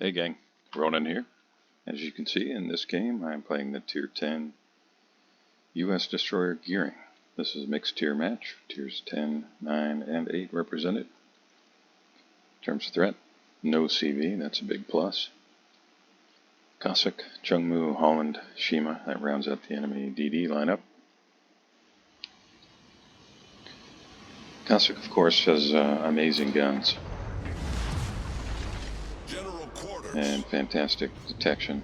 Hey gang, Ronan here. As you can see in this game, I'm playing the Tier 10 US Destroyer Gearing. This is a mixed tier match, tiers 10, 9, and 8 represented. In terms of threat, no CV, that's a big plus. Cossack, Chungmu, Holland, Shima, that rounds out the enemy DD lineup. Cossack, of course, has amazing guns and fantastic detection.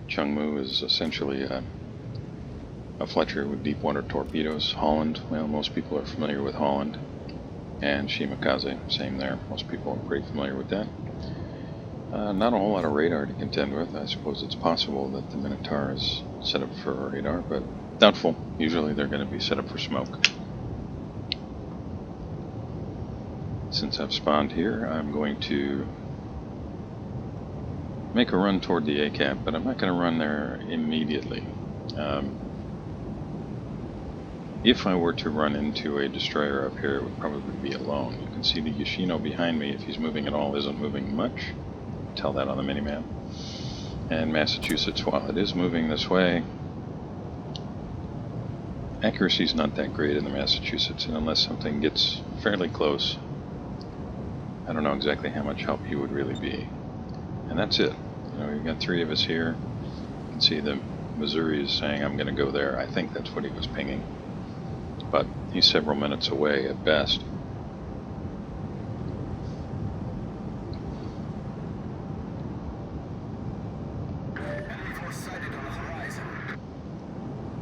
Chungmu is essentially a Fletcher with deep water torpedoes. Holland, well, most people are familiar with Holland. And Shimakaze, same there. Most people are pretty familiar with that. Not a whole lot of radar to contend with. I suppose it's possible that the Minotaur is set up for radar, but doubtful. Usually they're going to be set up for smoke. Since I've spawned here, I'm going to make a run toward the ICOP, but I'm not going to run there immediately. If I were to run into a destroyer up here, it would probably be alone. You can see the Yoshino behind me, if he's moving at all, isn't moving much. Tell that on the minimap. And Massachusetts, while it is moving this way, accuracy's not that great in the Massachusetts, and unless something gets fairly close, I don't know exactly how much help he would really be. And that's it. You know, we've got three of us here. You can see the Missouri is saying I'm going to go there. I think that's what he was pinging. But he's several minutes away at best. I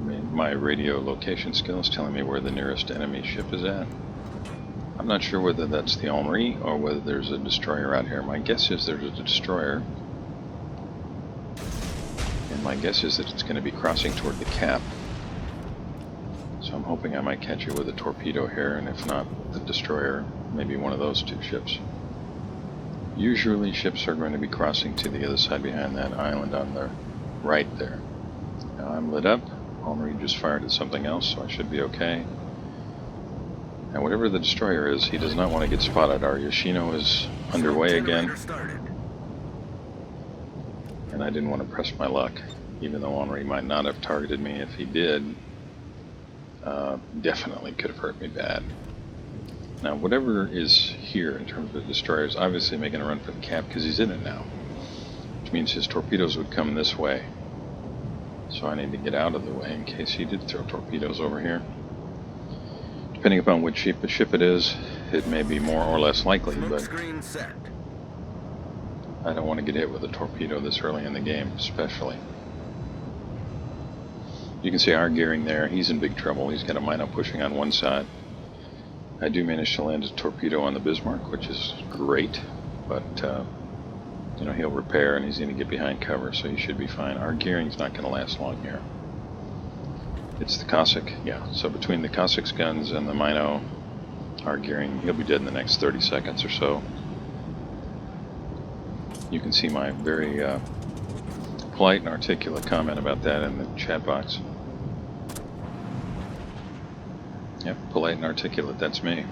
mean, my radio location skill is telling me where the nearest enemy ship is at. I'm not sure whether that's the Henri or whether there's a destroyer out here. My guess is there's a destroyer. And my guess is that it's going to be crossing toward the cap. So I'm hoping I might catch it with a torpedo here, and if not, the destroyer, maybe one of those two ships. Usually ships are going to be crossing to the other side behind that island on the right there. Now I'm lit up. Henri just fired at something else, so I should be okay. Now whatever the destroyer is, he does not want to get spotted. Our Yoshino is underway again. And I didn't want to press my luck, even though Henri might not have targeted me. If he did, definitely could have hurt me bad. Now whatever is here in terms of the destroyer is obviously making a run for the cap because he's in it now. Which means his torpedoes would come this way. So I need to get out of the way in case he did throw torpedoes over here. Depending upon which ship it is, it may be more or less likely, but I don't want to get hit with a torpedo this early in the game, especially. You can see our gearing there. He's in big trouble. He's got a Mino pushing on one side. I do manage to land a torpedo on the Bismarck, which is great, but you know, he'll repair and he's going to get behind cover, so he should be fine. Our gearing's not going to last long here. It's the Cossack, yeah. So between the Cossack's guns and the Mino, our gearing, he'll be dead in the next 30 seconds or so. You can see my very polite and articulate comment about that in the chat box. Yep, polite and articulate, that's me.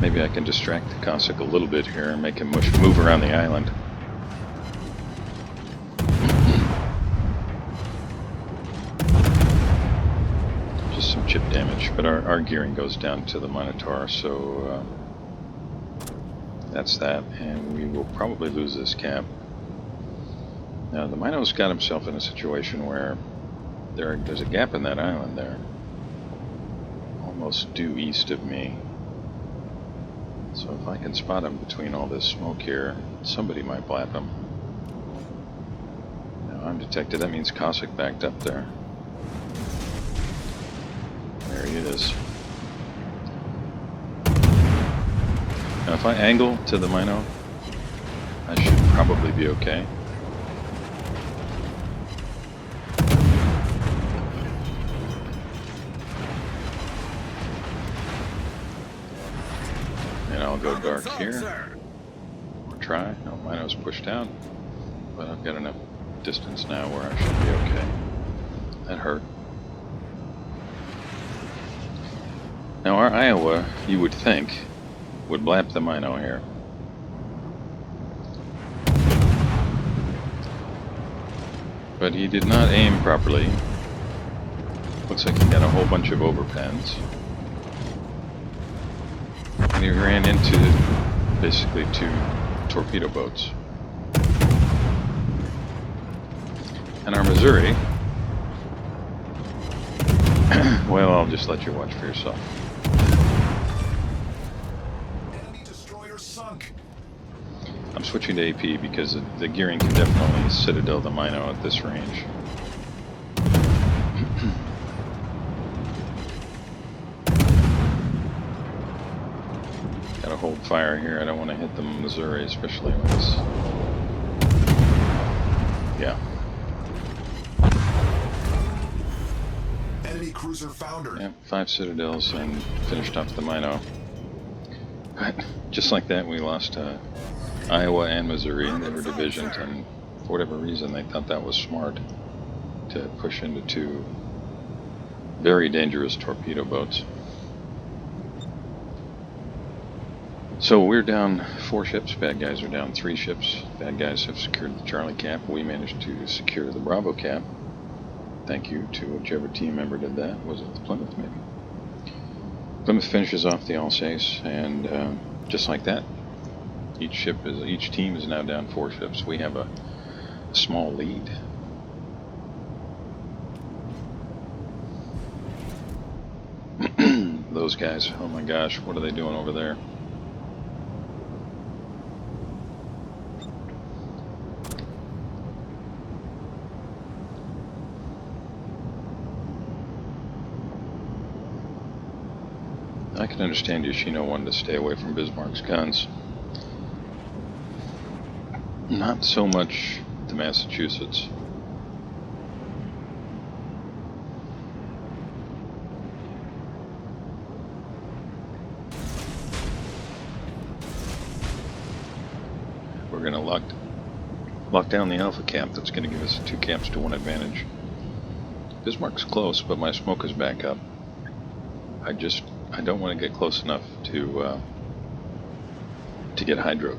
Maybe I can distract the Cossack a little bit here and make him move around the island. Just some chip damage, but our gearing goes down to the Minotaur, so that's that, and we will probably lose this cap. Now the Mino's got himself in a situation where there's a gap in that island there, almost due east of me. So if I can spot him between all this smoke here, somebody might blap him. Now I'm detected, that means Cossack backed up there. There he is. Now if I angle to the Mino, I should probably be okay. And I'll go dark here. Or try. No, Mino's pushed out. But I've got enough distance now where I should be okay. That hurt. Now our Iowa, you would think, would blap the Mino here. But he did not aim properly. Looks like he got a whole bunch of overpens. And he ran into basically 2 torpedo boats. And our Missouri, well, I'll just let you watch for yourself. Enemy destroyer sunk. I'm switching to AP because the gearing can definitely citadel the Mino at this range. Gotta hold fire here. I don't want to hit the Missouri, especially when it's... Yeah. Enemy cruiser foundered. Yeah, 5 citadels and finished off the Mino. But just like that, we lost Iowa and Missouri. They were divisions, and for whatever reason, they thought that was smart to push into 2 very dangerous torpedo boats. So we're down 4 ships. Bad guys are down 3 ships. Bad guys have secured the Charlie cap. We managed to secure the Bravo cap. Thank you to whichever team member did that. Was it the Plymouth, maybe? Plymouth finishes off the Alsace, and just like that, each team is now down 4 ships. We have a small lead. Those guys, oh my gosh, what are they doing over there? I can understand Yoshino wanted to stay away from Bismarck's guns. Not so much the Massachusetts. We're going to lock down the Alpha cap. That's going to give us a 2 caps to 1 advantage. Bismarck's close, but my smoke is back up. I don't want to get close enough to get hydro.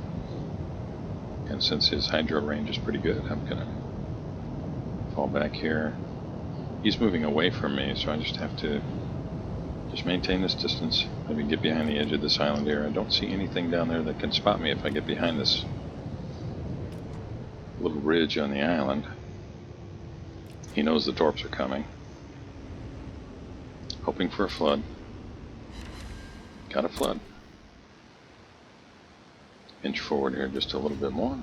And since his hydro range is pretty good, I'm going to fall back here. He's moving away from me, so I just have to just maintain this distance. Maybe get behind the edge of this island here. I don't see anything down there that can spot me if I get behind this little ridge on the island. He knows the torps are coming. Hoping for a flood. Got a flood. Inch forward here just a little bit more.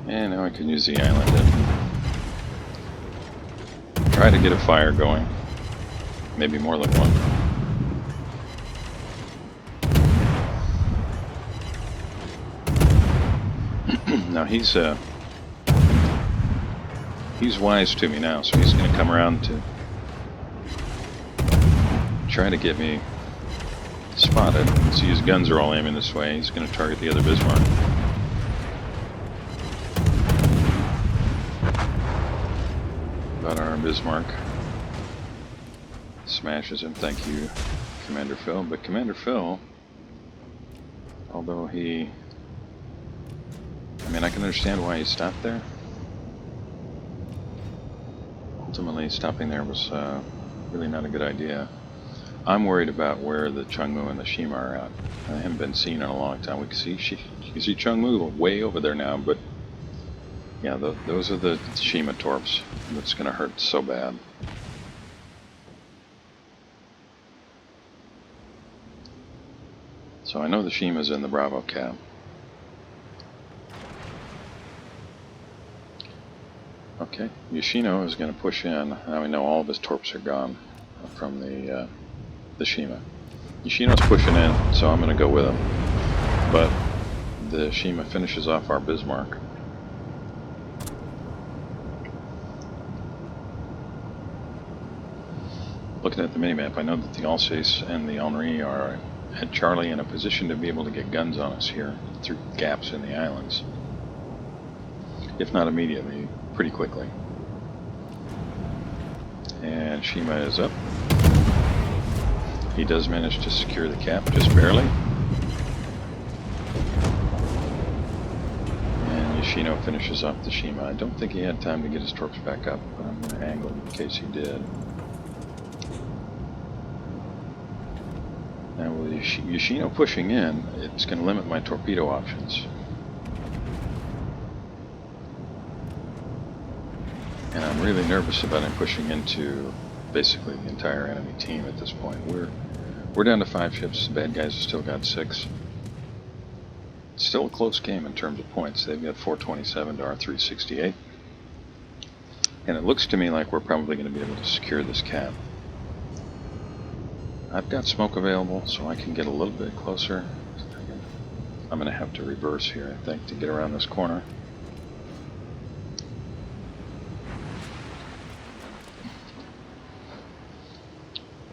And now I can use the island and try to get a fire going. Maybe more than one. Now he's wise to me now, so he's going to come around to try to get me spotted. See, his guns are all aiming this way. He's going to target the other Bismarck. Got our Bismarck. Smashes him. Thank you, Commander Phil. But Commander Phil, although he... I mean, I can understand why he stopped there. Ultimately, stopping there was really not a good idea. I'm worried about where the Chungmu and the Shima are at. I haven't been seen in a long time. We can see you can see Chungmu way over there now, but yeah, those are the Shima torps. That's going to hurt so bad. So I know the Shima's in the Bravo cap. Okay, Yoshino is going to push in. Now we know all of his torps are gone from the Shima. Yoshino's pushing in, so I'm going to go with him. But the Shima finishes off our Bismarck. Looking at the minimap, I know that the Alsace and the Henri are at Charlie in a position to be able to get guns on us here through gaps in the islands. If not immediately, pretty quickly. And Shima is up. He does manage to secure the cap, just barely. And Yoshino finishes off the Shima. I don't think he had time to get his torps back up, but I'm going to angle in case he did. Now with Yoshino pushing in, it's going to limit my torpedo options. And I'm really nervous about him pushing into basically the entire enemy team at this point. We're down to 5 ships. The bad guys have still got 6. It's still a close game in terms of points. They've got 427 to our 368. And it looks to me like we're probably going to be able to secure this cap. I've got smoke available, so I can get a little bit closer. I'm going to have to reverse here, I think, to get around this corner.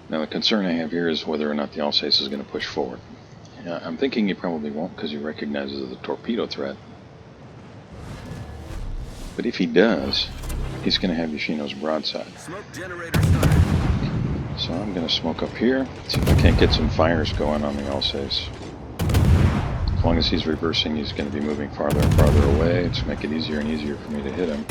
Now the concern I have here is whether or not the Alsace is going to push forward. I'm thinking he probably won't because he recognizes the torpedo threat. But if he does, he's going to have Yoshino's broadside. Smoke generator started. So I'm going to smoke up here, see if I can't get some fires going on the Alsace. As long as he's reversing, he's going to be moving farther and farther away to make it easier and easier for me to hit him.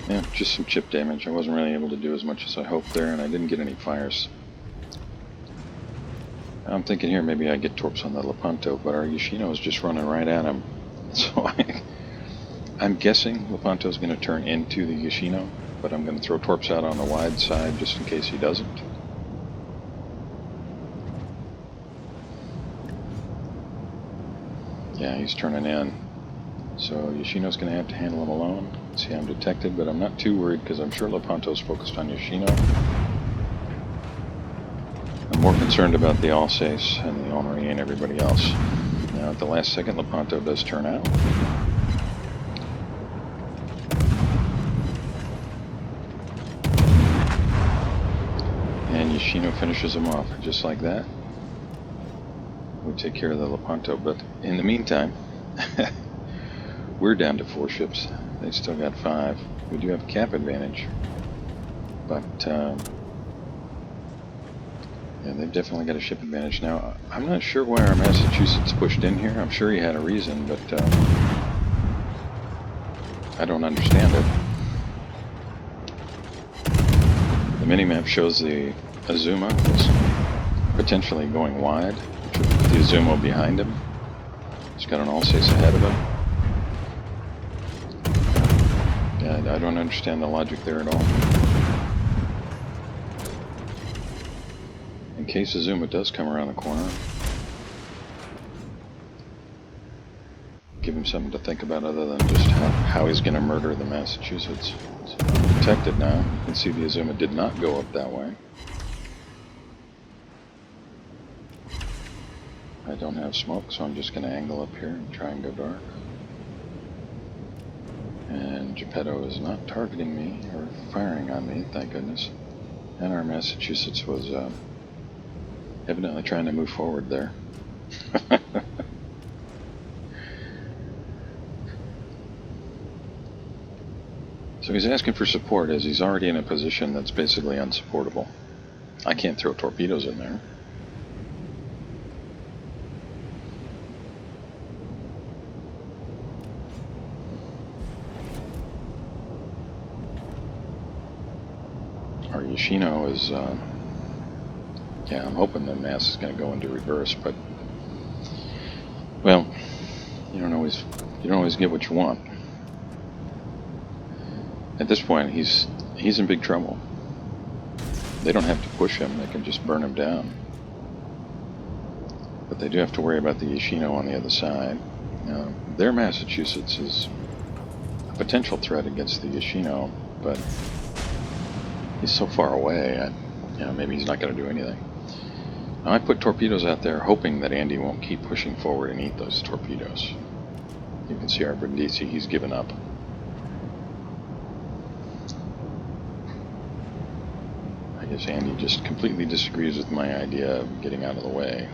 Yeah, just some chip damage. I wasn't really able to do as much as I hoped there, and I didn't get any fires. I'm thinking here maybe I get torps on the Lepanto, but our Yoshino is just running right at him. So I'm guessing Lepanto's going to turn into the Yoshino, but I'm going to throw torps out on the wide side just in case he doesn't. Yeah, he's turning in. So Yoshino's going to have to handle him alone. See, I'm detected, but I'm not too worried because I'm sure Lepanto's focused on Yoshino. I'm more concerned about the Alsace and the Henri and everybody else. Now, at the last second, Lepanto does turn out. And Yoshino finishes him off, just like that. We take care of the Lepanto, but in the meantime, we're down to 4 ships. They still got 5. We do have cap advantage, but yeah, they've definitely got a ship advantage now. I'm not sure why our Massachusetts pushed in here. I'm sure he had a reason, but I don't understand it. The minimap shows the Azuma is potentially going wide, with the Azuma behind him. He's got an Alsace ahead of him. Yeah, I don't understand the logic there at all. In case Azuma does come around the corner, give him something to think about other than just how he's going to murder the Massachusetts. So protected now. You can see the Azuma did not go up that way. I don't have smoke, so I'm just going to angle up here and try and go dark. And Geppetto is not targeting me or firing on me, thank goodness. And our Massachusetts was evidently trying to move forward there. So he's asking for support as he's already in a position that's basically unsupportable. I can't throw torpedoes in there. Our Yoshino is, yeah, I'm hoping the mass is going to go into reverse, but, well, you don't always get what you want. At this point, he's in big trouble. They don't have to push him; they can just burn him down. But they do have to worry about the Yoshino on the other side. Now, their Massachusetts is a potential threat against the Yoshino, but he's so far away, maybe he's not going to do anything. Now, I put torpedoes out there hoping that Andy won't keep pushing forward and eat those torpedoes. You can see our Brindisi, he's given up. guess Andy just completely disagrees with my idea of getting out of the way.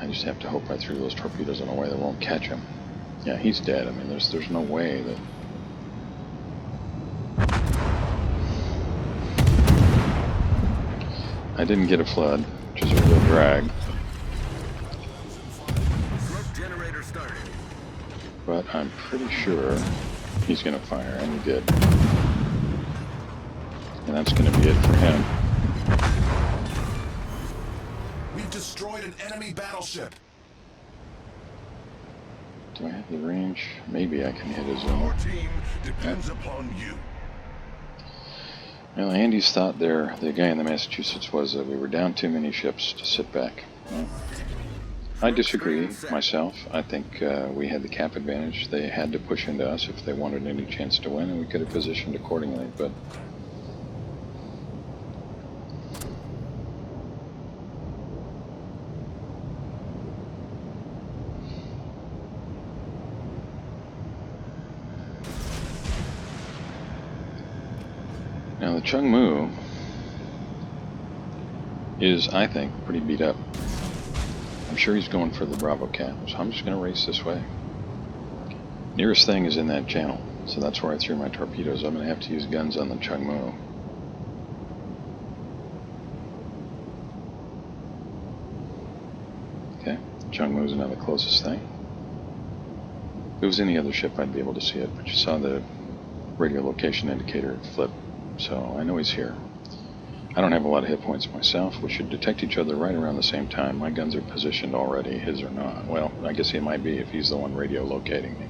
I just have to hope I threw those torpedoes in a way that won't catch him. Yeah, he's dead. I mean, there's no way that... I didn't get a flood, which is a real drag. But I'm pretty sure he's going to fire, and he did. And that's going to be it for him. We've destroyed an enemy battleship. Do I have the range? Maybe I can hit his zone. Our team depends upon you. Well, Andy's thought there, the guy in the Massachusetts, was that we were down too many ships to sit back. Well, I disagree myself. I think we had the cap advantage. They had to push into us if they wanted any chance to win, and we could have positioned accordingly, but... Now the Chungmu is, I think, pretty beat up. I'm sure he's going for the Bravo cap, so I'm just going to race this way. Nearest thing is in that channel, so that's where I threw my torpedoes. I'm going to have to use guns on the Chungmu. Okay, Chungmu is now the closest thing. If it was any other ship, I'd be able to see it, but you saw the radio location indicator flip. So I know he's here. I don't have a lot of hit points myself. We should detect each other right around the same time. My guns are positioned already, his are not. Well, I guess he might be if he's the one radio locating me.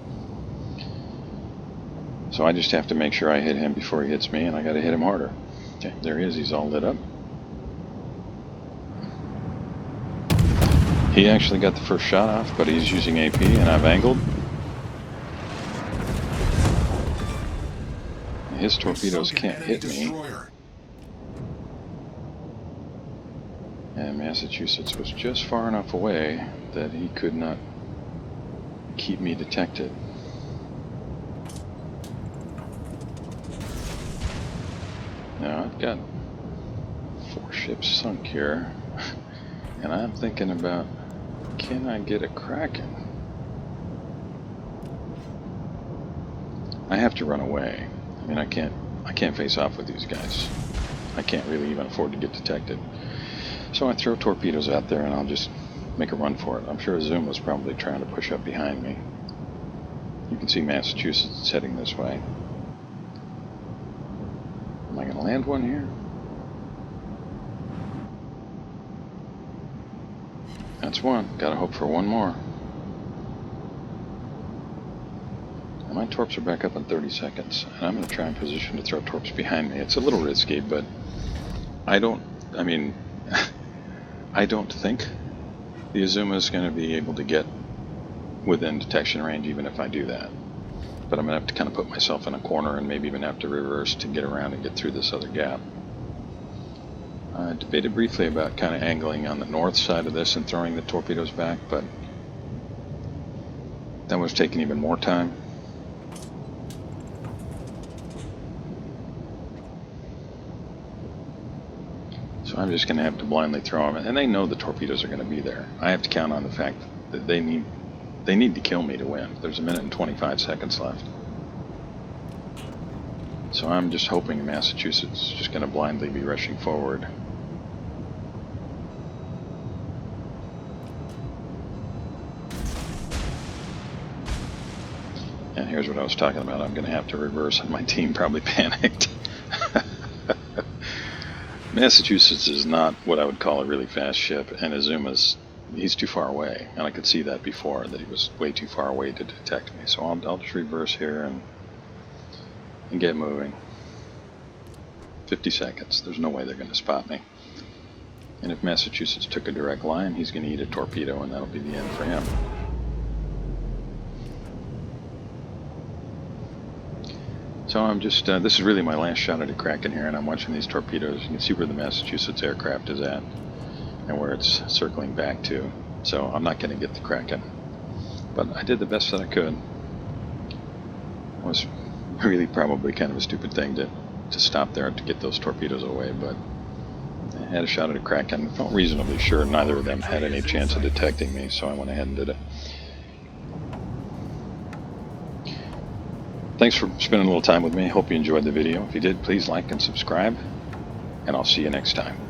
So I just have to make sure I hit him before he hits me, and I got to hit him harder. Okay, there he is. He's all lit up. He actually got the first shot off, but he's using AP, and I've angled. His torpedoes can't hit me. And Massachusetts was just far enough away that he could not keep me detected. Now I've got 4 ships sunk here, and I'm thinking about, can I get a Quacken? I have to run away. I mean, I can't face off with these guys. I can't really even afford to get detected. So I throw torpedoes out there and I'll just make a run for it. I'm sure Azuma's probably trying to push up behind me. You can see Massachusetts heading this way. Am I going to land one here? That's one. Gotta hope for one more. And my torps are back up in 30 seconds, and I'm going to try and position to throw torps behind me. It's a little risky, but I don't think the Azuma is going to be able to get within detection range even if I do that. But I'm going to have to kind of put myself in a corner and maybe even have to reverse to get around and get through this other gap. I debated briefly about kind of angling on the north side of this and throwing the torpedoes back, but that was taking even more time. So I'm just going to have to blindly throw them, and they know the torpedoes are going to be there. I have to count on the fact that they need to kill me to win. There's 1 minute and 25 seconds left. So I'm just hoping Massachusetts is just going to blindly be rushing forward. And here's what I was talking about. I'm going to have to reverse, and my team probably panicked. Massachusetts is not what I would call a really fast ship, and he's too far away, and I could see that before, that he was way too far away to detect me. So I'll just reverse here and get moving. 50 seconds. There's no way they're going to spot me. And if Massachusetts took a direct line, he's going to eat a torpedo, and that'll be the end for him. So I'm just, this is really my last shot at a Quacken here, and I'm watching these torpedoes. You can see where the Massachusetts aircraft is at and where it's circling back to. So I'm not going to get the Quacken. But I did the best that I could. was really probably kind of a stupid thing to stop there to get those torpedoes away, but I had a shot at a Quacken. Felt reasonably sure neither of them had any chance of detecting me, so I went ahead and did it. Thanks for spending a little time with me. Hope you enjoyed the video. If you did, please like and subscribe, and I'll see you next time.